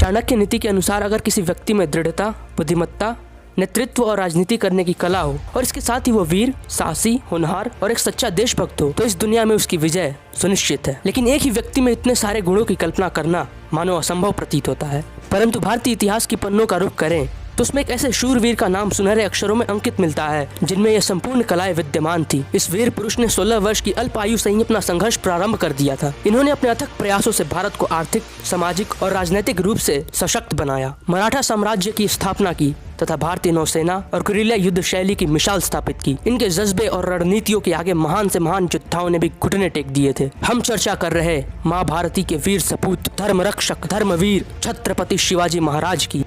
चाणक्य नीति के अनुसार अगर किसी व्यक्ति में दृढ़ता, बुद्धिमत्ता, नेतृत्व और राजनीति करने की कला हो और इसके साथ ही वो वीर, साहसी, होनहार और एक सच्चा देशभक्त हो तो इस दुनिया में उसकी विजय सुनिश्चित है। लेकिन एक ही व्यक्ति में इतने सारे गुणों की कल्पना करना मानो असंभव प्रतीत होता है। परंतु भारतीय इतिहास की पन्नों का रुख करें तो उसमें एक ऐसे शूरवीर का नाम सुनहरे अक्षरों में अंकित मिलता है जिनमें यह संपूर्ण कलाएं विद्यमान थी। इस वीर पुरुष ने 16 वर्ष की अल्प आयु से ही अपना संघर्ष प्रारंभ कर दिया था। इन्होंने अपने अथक प्रयासों से भारत को आर्थिक, सामाजिक और राजनीतिक रूप से सशक्त बनाया, मराठा साम्राज्य की स्थापना की तथा भारतीय नौसेना और गुरिल्ला युद्ध शैली की मिसाल स्थापित की। इनके जज्बे और रणनीतियों के आगे महान से महान योद्धाओं ने भी घुटने टेक दिए थे। हम चर्चा कर रहे माँ भारती के वीर सपूत, धर्म रक्षक, धर्मवीर छत्रपति शिवाजी महाराज की।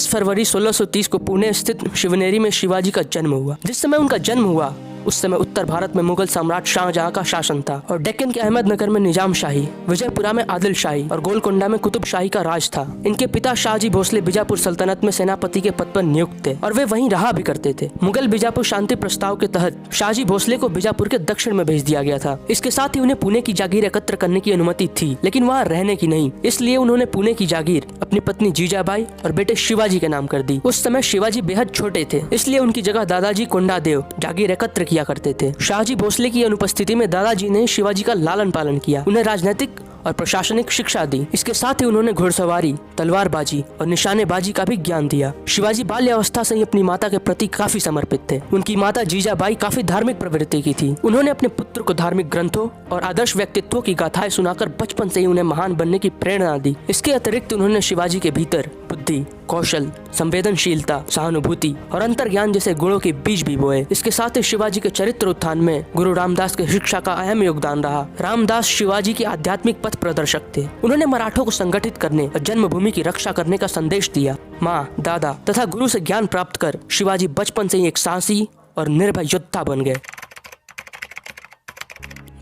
फरवरी 1630 को पुणे स्थित शिवनेरी में शिवाजी का जन्म हुआ। जिस समय उनका जन्म हुआ उस समय उत्तर भारत में मुगल सम्राट शाहजहां का शासन था और डेक्कन के अहमदनगर में निजाम शाही, विजयपुरा में आदिल शाही और गोलकोंडा में कुतुब शाही का राज था। इनके पिता शाहजी भोसले बीजापुर सल्तनत में सेनापति के पद पर नियुक्त थे और वे वहीं रहा भी करते थे। मुगल बीजापुर शांति प्रस्ताव के तहत शाहजी भोसले को बीजापुर के दक्षिण में भेज दिया गया था। इसके साथ ही उन्हें पुणे की जागीर एकत्र करने की अनुमति थी, लेकिन वहाँ रहने की नहीं। इसलिए उन्होंने पुणे की जागीर अपनी पत्नी जीजाबाई और बेटे शिवाजी के नाम कर दी। उस समय शिवाजी बेहद छोटे थे, इसलिए उनकी जगह दादाजी कोंडादेव जागीर एकत्र किया करते थे। शाहजी भोसले की अनुपस्थिति में दादाजी ने शिवाजी का लालन पालन किया, उन्हें राजनीतिक और प्रशासनिक शिक्षा दी। इसके साथ ही उन्होंने घुड़सवारी, तलवारबाजी और निशानेबाजी का भी ज्ञान दिया। शिवाजी बाल्यावस्था से ही अपनी माता के प्रति काफी समर्पित थे। उनकी माता जीजाबाई काफी धार्मिक प्रवृत्ति की थी। उन्होंने अपने पुत्र को धार्मिक ग्रंथों और आदर्श व्यक्तित्वों की गाथाएं सुनाकर बचपन से ही उन्हें महान बनने की प्रेरणा दी। इसके अतिरिक्त उन्होंने शिवाजी के भीतर बुद्धि, कौशल, संवेदनशीलता, सहानुभूति और अंतर्ज्ञान जैसे गुणों के बीज भी बोए। इसके साथ ही शिवाजी के चरित्र उत्थान में गुरु रामदास की शिक्षा का अहम योगदान रहा। रामदास शिवाजी के आध्यात्मिक पथ प्रदर्शक थे। उन्होंने मराठों को संगठित करने और जन्मभूमि की रक्षा करने का संदेश दिया। माँ, दादा तथा गुरु से ज्ञान प्राप्त कर शिवाजी बचपन से ही एक साहसी और निर्भय योद्धा बन गए।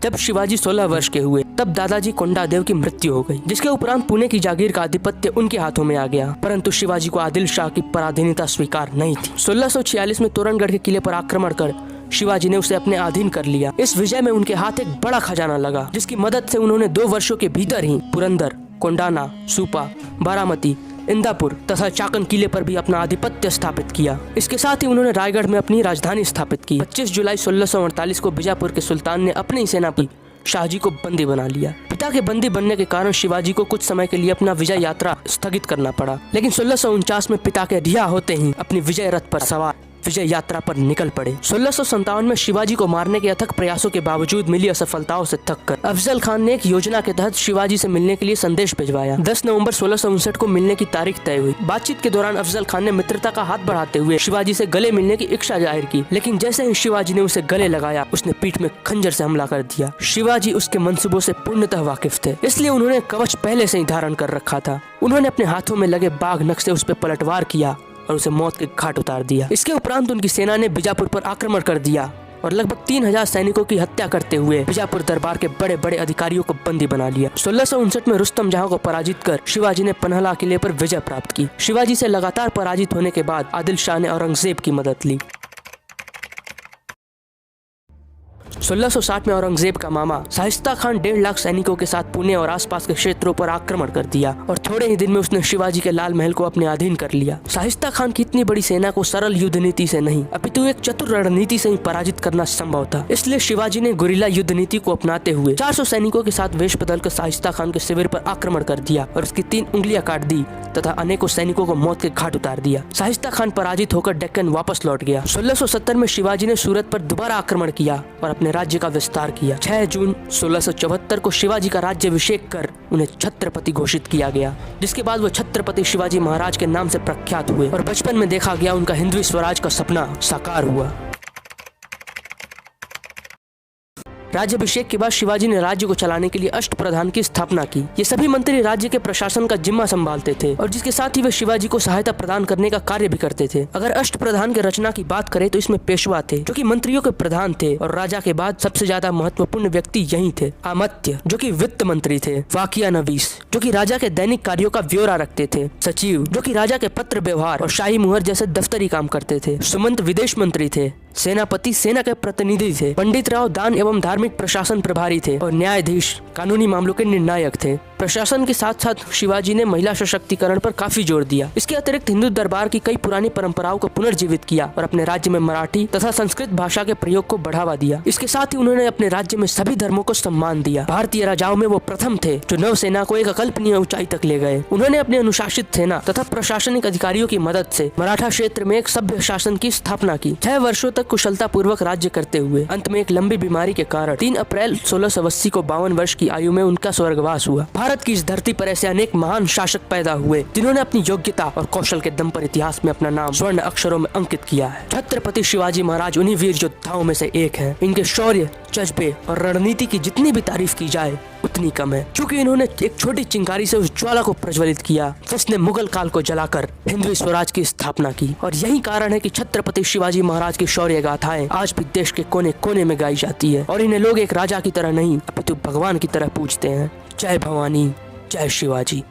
जब शिवाजी 16 वर्ष के हुए तब दादाजी कोंडादेव की मृत्यु हो गई, जिसके उपरांत पुणे की जागीर का आधिपत्य उनके हाथों में आ गया। परंतु शिवाजी को आदिल शाह की पराधीनता स्वीकार नहीं थी। 1646 में तोरणगढ़ के किले पर आक्रमण कर शिवाजी ने उसे अपने अधीन कर लिया। इस विजय में उनके हाथ एक बड़ा खजाना लगा, जिसकी मदद से उन्होंने 2 वर्षों के भीतर ही पुरंदर, कोंडाना, सुपा, बारामती, इंदापुर तथा चाकन किले पर भी अपना आधिपत्य स्थापित किया। इसके साथ ही उन्होंने रायगढ़ में अपनी राजधानी स्थापित की। 25 जुलाई 1648 को बीजापुर के सुल्तान ने अपने ही सेनापति शाहजी को बंदी बना लिया। पिता के बंदी बनने के कारण शिवाजी को कुछ समय के लिए अपना विजय यात्रा स्थगित करना पड़ा, लेकिन 1649 में पिता के रिहा होते ही अपनी विजय रथ पर सवार विजय यात्रा पर निकल पड़े। 1657 में शिवाजी को मारने के अथक प्रयासों के बावजूद मिली असफलताओं से थककर अफजल खान ने एक योजना के तहत शिवाजी से मिलने के लिए संदेश भिजवाया। 10 नवंबर 1659 को मिलने की तारीख तय हुई। बातचीत के दौरान अफजल खान ने मित्रता का हाथ बढ़ाते हुए शिवाजी से गले मिलने की इच्छा जाहिर की, लेकिन जैसे ही शिवाजी ने उसे गले लगाया उसने पीठ में खंजर से हमला कर दिया। शिवाजी उसके मंसूबों से पूर्णतः वाकिफ थे, इसलिए उन्होंने कवच पहले से ही धारण कर रखा था। उन्होंने अपने हाथों में लगे बाघ नख से उस पर पलटवार किया और उसे मौत के घाट उतार दिया। इसके उपरांत उनकी सेना ने बीजापुर पर आक्रमण कर दिया और लगभग 3000 सैनिकों की हत्या करते हुए बीजापुर दरबार के बड़े बड़े अधिकारियों को बंदी बना लिया। 1659 में रुस्तम जहां को पराजित कर शिवाजी ने पन्हला किले पर विजय प्राप्त की। शिवाजी से लगातार पराजित होने के बाद आदिल शाह ने औरंगजेब की मदद ली। 1660 में औरंगजेब का मामा शाहिस्ता खान 1.5 लाख सैनिकों के साथ पुणे और आसपास के क्षेत्रों पर आक्रमण कर दिया और थोड़े ही दिन में उसने शिवाजी के लाल महल को अपने अधीन कर लिया। शाहिस्ता खान की इतनी बड़ी सेना को सरल युद्ध नीति से नहीं अपितु एक चतुर रणनीति से ही पराजित करना संभव था। इसलिए शिवाजी ने गुरिल्ला युद्ध नीति को अपनाते हुए 400 सैनिकों के साथ वेश बदलकर शाहिस्ता खान के शिविर पर आक्रमण कर दिया और उसकी 3 उंगलियां काट दी तथा अनेकों सैनिकों को मौत के घाट उतार दिया। शाहिस्ता खान पराजित होकर डेक्कन वापस लौट गया। 1670 में शिवाजी ने सूरत पर दोबारा आक्रमण किया और अपने राज्य का विस्तार किया। 6 जून 1674 को शिवाजी का राज्याभिषेक कर उन्हें छत्रपति घोषित किया गया, जिसके बाद वो छत्रपति शिवाजी महाराज के नाम से प्रख्यात हुए और बचपन में देखा गया उनका हिंदवी स्वराज का सपना साकार हुआ। राज्याभिषेक के बाद शिवाजी ने राज्य को चलाने के लिए अष्टप्रधान की स्थापना की। ये सभी मंत्री राज्य के प्रशासन का जिम्मा संभालते थे और जिसके साथ ही वे शिवाजी को सहायता प्रदान करने का कार्य भी करते थे। अगर अष्टप्रधान की रचना की बात करें तो इसमें पेशवा थे जो कि मंत्रियों के प्रधान थे और राजा के बाद सबसे ज्यादा महत्वपूर्ण व्यक्ति यही थे। अमात्य जो कि वित्त मंत्री थे, वाकियानवीस जो कि राजा के दैनिक कार्यों का ब्यौरा रखते थे, सचिव जो कि राजा के पत्र व्यवहार और शाही मुहर जैसे दफ्तरी काम करते थे, सुमंत विदेश मंत्री थे, सेनापति सेना के प्रतिनिधि थे, पंडित राव दान एवं धार्मिक प्रशासन प्रभारी थे और न्यायाधीश कानूनी मामलों के निर्णायक थे। प्रशासन के साथ साथ शिवाजी ने महिला सशक्तिकरण पर काफी जोर दिया। इसके अतिरिक्त हिंदू दरबार की कई पुरानी परंपराओं को पुनर्जीवित किया और अपने राज्य में मराठी तथा संस्कृत भाषा के प्रयोग को बढ़ावा दिया। इसके साथ ही उन्होंने अपने राज्य में सभी धर्मों को सम्मान दिया। भारतीय राजाओं में वो प्रथम थे जो नौसेना को एक अकल्पनीय ऊंचाई तक ले गए। उन्होंने अपने अनुशासित सेना तथा प्रशासनिक अधिकारियों की मदद से मराठा क्षेत्र में एक सभ्य शासन की स्थापना की। 6 वर्षों तक कुशलता पूर्वक राज्य करते हुए अंत में एक लंबी बीमारी के कारण 3 अप्रैल 1680 को 52 वर्ष की आयु में उनका स्वर्गवास हुआ। भारत की इस धरती पर ऐसे अनेक महान शासक पैदा हुए जिन्होंने अपनी योग्यता और कौशल के दम पर इतिहास में अपना नाम स्वर्ण अक्षरों में अंकित किया है। छत्रपति शिवाजी महाराज उन्हीं वीर योद्धाओं में से एक हैं। इनके शौर्य, जज्बे और रणनीति की जितनी भी तारीफ की जाए उतनी कम है, क्योंकि इन्होंने एक छोटी चिंगारी से उस ज्वाला को प्रज्वलित किया जिसने मुगल काल को जलाकर हिंदवी स्वराज की स्थापना की। और यही कारण है कि छत्रपति शिवाजी महाराज की शौर्य गाथाएं आज भी देश के कोने कोने में गाई जाती है और इन्हें लोग एक राजा की तरह नहीं अपितु भगवान की तरह पूजते हैं। जय भवानी, जय शिवाजी।